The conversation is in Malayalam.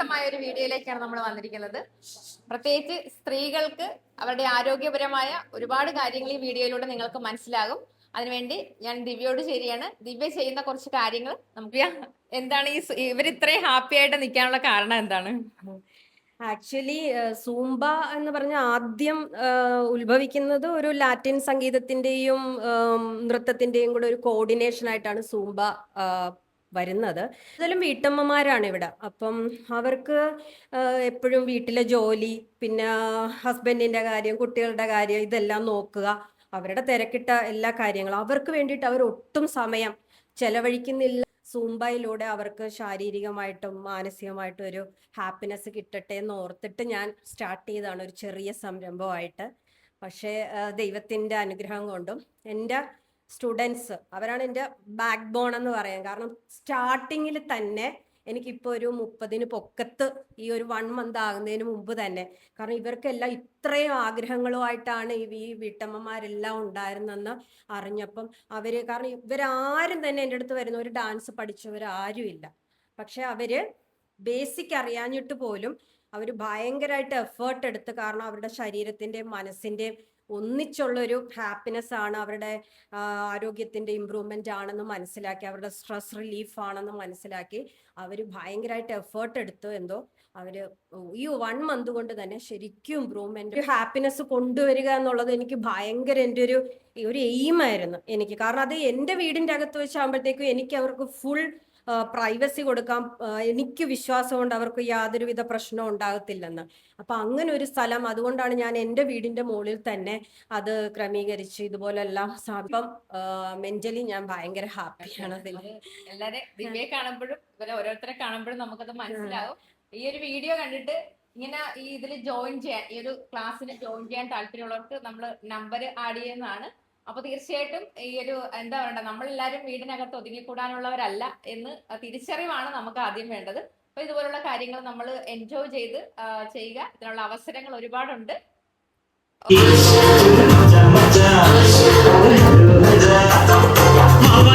വ്യത്യസ്തമായ ഒരു വീഡിയോയിലേക്കാണ് നമ്മൾ വന്നിരിക്കുന്നത്. പ്രത്യേകിച്ച് സ്ത്രീകൾക്ക് അവരുടെ ആരോഗ്യപരമായ ഒരുപാട് കാര്യങ്ങൾ ഈ വീഡിയോയിലൂടെ നിങ്ങൾക്ക് മനസ്സിലാകും. അതിനുവേണ്ടി ഞാൻ ദിവ്യയോട് ശരിയാണ്. ദിവ്യ ചെയ്യുന്ന കുറച്ച് കാര്യങ്ങൾ നമുക്ക് എന്താണ് ഇവർ ഇത്രയും ഹാപ്പി ആയിട്ട് നിൽക്കാനുള്ള കാരണം എന്താണ്? ആക്ച്വലി സൂംബ എന്ന് പറഞ്ഞ ആദ്യം ഉത്ഭവിക്കുന്നത് ഒരു ലാറ്റിൻ സംഗീതത്തിന്റെയും നൃത്തത്തിന്റെയും കൂടെ ഒരു കോർഡിനേഷൻ ആയിട്ടാണ് സൂംബ വരുന്നത്. കൂടുതലും വീട്ടമ്മമാരാണ് ഇവിടെ. അപ്പം അവർക്ക് എപ്പോഴും വീട്ടിലെ ജോലി, പിന്നെ ഹസ്ബൻഡിന്റെ കാര്യം, കുട്ടികളുടെ കാര്യം, ഇതെല്ലാം നോക്കുക, അവരുടെ തിരക്കിട്ട എല്ലാ കാര്യങ്ങളും അവർക്ക് വേണ്ടിയിട്ട് അവർ ഒട്ടും സമയം ചെലവഴിക്കുന്നില്ല. സൂംബയിലൂടെ അവർക്ക് ശാരീരികമായിട്ടും മാനസികമായിട്ടും ഒരു ഹാപ്പിനെസ് കിട്ടട്ടെ എന്ന് ഓർത്തിട്ട് ഞാൻ സ്റ്റാർട്ട് ചെയ്തതാണ് ഒരു ചെറിയ സംരംഭമായിട്ട്. പക്ഷേ ദൈവത്തിൻ്റെ അനുഗ്രഹം കൊണ്ടും എൻ്റെ സ്റ്റുഡൻസ് അവരാണ് എൻ്റെ ബാക്ക് ബോൺ എന്ന് പറയാം. കാരണം സ്റ്റാർട്ടിങ്ങിൽ തന്നെ എനിക്കിപ്പോൾ ഒരു 30 പൊക്കത്ത് ഈ ഒരു 1 മന്ത് ആകുന്നതിന് മുമ്പ് തന്നെ, കാരണം ഇവർക്കെല്ലാം ഇത്രയും ആഗ്രഹങ്ങളുമായിട്ടാണ് ഈ വീട്ടമ്മമാരെല്ലാം ഉണ്ടായിരുന്നെന്ന് അറിഞ്ഞപ്പം കാരണം ഇവരാരും തന്നെ എൻ്റെ അടുത്ത് വരുന്ന ഒരു ഡാൻസ് പഠിച്ചവരാരും ഇല്ല. പക്ഷെ അവര് ബേസിക് അറിയാഞ്ഞിട്ട് പോലും അവർ ഭയങ്കരമായിട്ട് എഫേർട്ട് എടുത്ത്, കാരണം അവരുടെ ശരീരത്തിൻ്റെയും മനസ്സിൻ്റെയും ഒന്നിച്ചുള്ളൊരു ഹാപ്പിനെസ് ആണ്, അവരുടെ ആരോഗ്യത്തിൻ്റെ ഇമ്പ്രൂവ്മെൻ്റ് ആണെന്ന് മനസ്സിലാക്കി, അവരുടെ സ്ട്രെസ് റിലീഫ് ആണെന്ന് മനസ്സിലാക്കി അവർ ഭയങ്കരമായിട്ട് എഫേർട്ട് എടുത്തു. എന്തോ അവർ ഈ 1 മന്ത് കൊണ്ട് തന്നെ ശരിക്കും ഇമ്പ്രൂവ്മെന്റ്, ഒരു ഹാപ്പിനെസ് കൊണ്ടുവരിക എന്നുള്ളത് എനിക്ക് ഭയങ്കര എൻ്റെ ഒരു എയിമായിരുന്നു എനിക്ക്. കാരണം അത് എൻ്റെ വീടിൻ്റെ അകത്ത് വെച്ചാകുമ്പോഴത്തേക്കും എനിക്ക് അവർക്ക് ഫുൾ പ്രൈവസി കൊടുക്കാം. എനിക്ക് വിശ്വാസമുണ്ട് അവർക്ക് യാതൊരുവിധ പ്രശ്നവും ഉണ്ടാകത്തില്ലെന്ന്. അപ്പൊ അങ്ങനെ ഒരു സ്ഥലം, അതുകൊണ്ടാണ് ഞാൻ എൻ്റെ വീടിന്റെ മുകളിൽ തന്നെ അത് ക്രമീകരിച്ച് ഇതുപോലെല്ലാം സാധിപ്പം. മെന്റലി ഞാൻ ഭയങ്കര ഹാപ്പിയാണ് അതിൽ. എല്ലാരെ ദിവ്യയെ കാണുമ്പോഴും ഇവരെ ഓരോരുത്തരെ കാണുമ്പോഴും നമുക്കത് മനസ്സിലാവും. ഈ ഒരു വീഡിയോ കണ്ടിട്ട് ഇങ്ങനെ ഈ ഇതിൽ ജോയിൻ ചെയ്യാൻ, ഈ ഒരു ക്ലാസ്സിന് ജോയിൻ ചെയ്യാൻ താല്പര്യമുള്ളവർക്ക് നമ്മൾ നമ്പർ ആഡ് ചെയ്യുന്നതാണ്. അപ്പൊ തീർച്ചയായിട്ടും ഈ ഒരു എന്താ പറയണ്ട, നമ്മളെല്ലാരും വീടിനകത്ത് ഒതുങ്ങിക്കൂടാനുള്ളവരല്ല എന്ന് തിരിച്ചറിവാണ് നമുക്ക് ആദ്യം വേണ്ടത്. അപ്പൊ ഇതുപോലുള്ള കാര്യങ്ങൾ നമ്മൾ എൻജോയ് ചെയ്ത് ചെയ്യുക. ഇതിനുള്ള അവസരങ്ങൾ ഒരുപാടുണ്ട്. Mama